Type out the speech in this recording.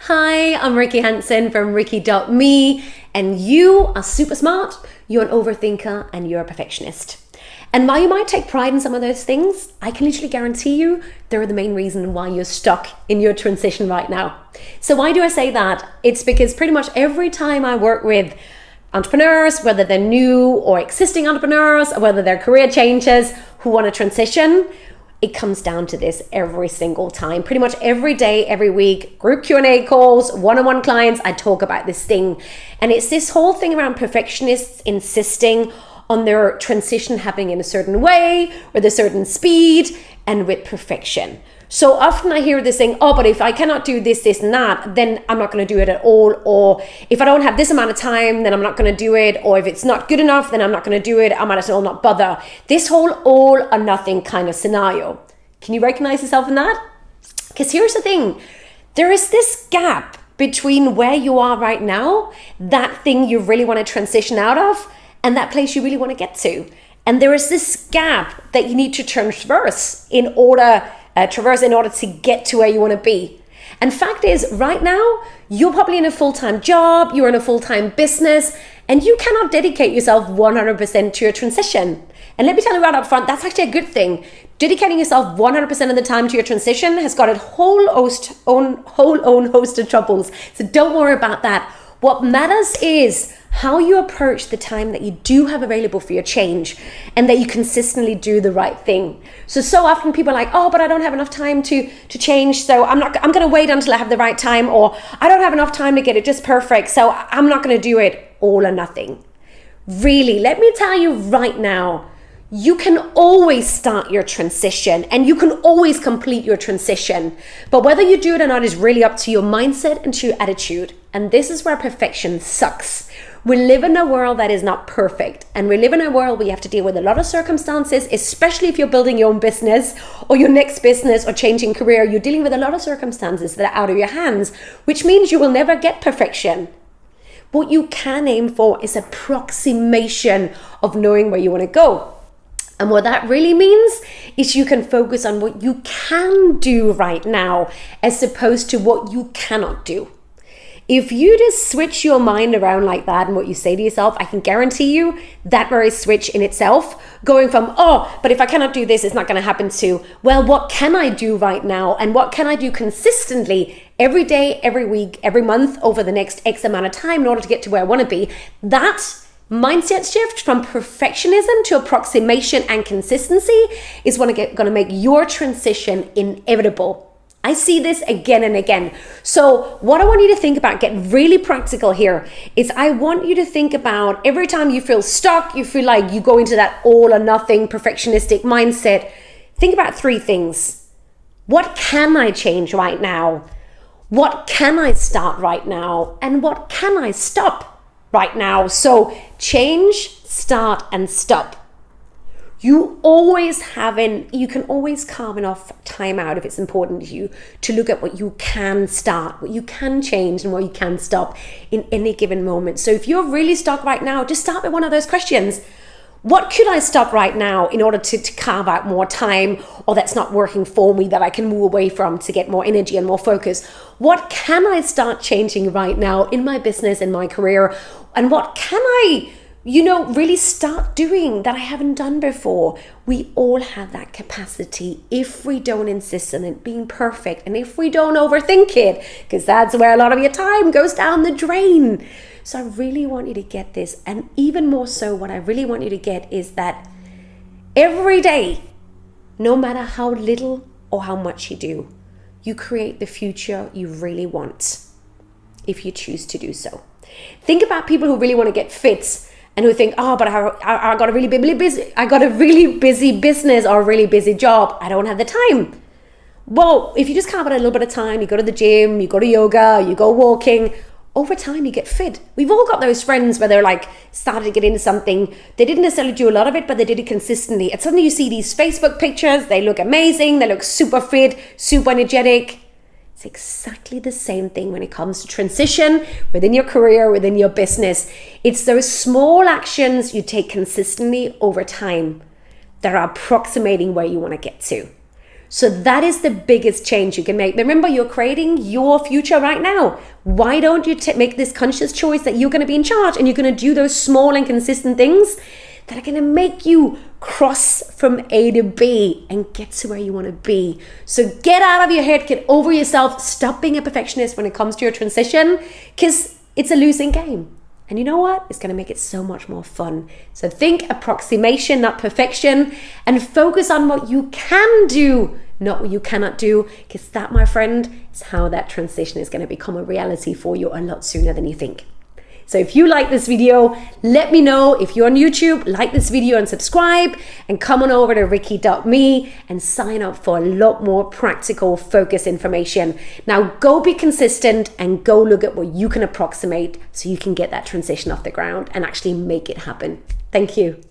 Hi, I'm Rikke Hansen from Rikke.me, and you are super smart, you're an overthinker, and you're a perfectionist. And while you might take pride in some of those things, I can literally guarantee you they're the main reason why you're stuck in your transition right now. So why do I say that? It's because pretty much every time I work with entrepreneurs, whether they're new or existing entrepreneurs, or whether they're career changers who want to transition, it comes down to this every single time. Pretty much every day, every week, group Q&A calls, one-on-one clients, I talk about this thing. And it's this whole thing around perfectionists insisting on their transition happening in a certain way, with a certain speed, and with perfection. So often I hear this saying, oh, but if I cannot do this, this, and that, then I'm not going to do it at all. Or if I don't have this amount of time, then I'm not going to do it. Or if it's not good enough, then I'm not going to do it. I might as well not bother. This whole all or nothing kind of scenario. Can you recognize yourself in that? Because here's the thing. There is this gap between where you are right now, that thing you really want to transition out of, and that place you really want to get to. And there is this gap that you need to traverse in order to get to where you want to be. And fact is, right now, you're probably in a full-time job, you're in a full-time business, and you cannot dedicate yourself 100% to your transition. And let me tell you right up front, that's actually a good thing. Dedicating yourself 100% of the time to your transition has got a whole own host of troubles. So don't worry about that. What matters is how you approach the time that you do have available for your change, and that you consistently do the right thing. So often people are like, oh, but I don't have enough time to change, so I'm going to wait until I have the right time, or I don't have enough time to get it just perfect, so I'm not going to do it. All or nothing. Really, let me tell you right now, you can always start your transition and you can always complete your transition. But whether you do it or not is really up to your mindset and to your attitude. And this is where perfection sucks. We live in a world that is not perfect. And we live in a world where you have to deal with a lot of circumstances, especially if you're building your own business or your next business or changing career. You're dealing with a lot of circumstances that are out of your hands, which means you will never get perfection. What you can aim for is approximation of knowing where you want to go. And what that really means is you can focus on what you can do right now as opposed to what you cannot do. If you just switch your mind around like that and what you say to yourself, I can guarantee you that very switch in itself, going from, oh, but if I cannot do this, it's not going to happen to, well, what can I do right now? And what can I do consistently every day, every week, every month over the next X amount of time in order to get to where I want to be? That mindset shift from perfectionism to approximation and consistency is going to make your transition inevitable. I see this again and again. So what I want you to think about, get really practical here, is I want you to think about every time you feel stuck, you feel like you go into that all or nothing perfectionistic mindset, think about three things. What can I change right now? What can I start right now? And what can I stop right now? So change, start, and stop. You can always carve enough time out if it's important to you to look at what you can start, what you can change, and what you can stop in any given moment. So if you're really stuck right now, just start with one of those questions. What could I stop right now in order to carve out more time, or that's not working for me, that I can move away from to get more energy and more focus? What can I start changing right now in my business, in my career? And what can I really start doing that I haven't done before? We all have that capacity if we don't insist on it being perfect and if we don't overthink it, because that's where a lot of your time goes down the drain. So I really want you to get this. And even more so, what I really want you to get is that every day, no matter how little or how much you do, you create the future you really want if you choose to do so. Think about people who really want to get fit and who think, oh, but I got a really busy business or a really busy job. I don't have the time. Well, if you just carve out a little bit of time, you go to the gym, you go to yoga, you go walking, over time you get fit. We've all got those friends where they're like started to get into something. They didn't necessarily do a lot of it, but they did it consistently. And suddenly you see these Facebook pictures, they look amazing, they look super fit, super energetic. It's exactly the same thing when it comes to transition within your career, within your business. It's those small actions you take consistently over time that are approximating where you want to get to. So that is the biggest change you can make. Remember, you're creating your future right now. Why don't you make this conscious choice that you're going to be in charge and you're going to do those small and consistent things that are going to make you cross from A to B and get to where you want to be. So get out of your head, get over yourself, stop being a perfectionist when it comes to your transition, because it's a losing game. And you know what? It's going to make it so much more fun. So think approximation, not perfection, and focus on what you can do, not what you cannot do, because that, my friend, is how that transition is going to become a reality for you a lot sooner than you think. So if you like this video, let me know. If you're on YouTube, like this video and subscribe, and come on over to Rikke.me and sign up for a lot more practical focus information. Now go be consistent and go look at what you can approximate so you can get that transition off the ground and actually make it happen. Thank you.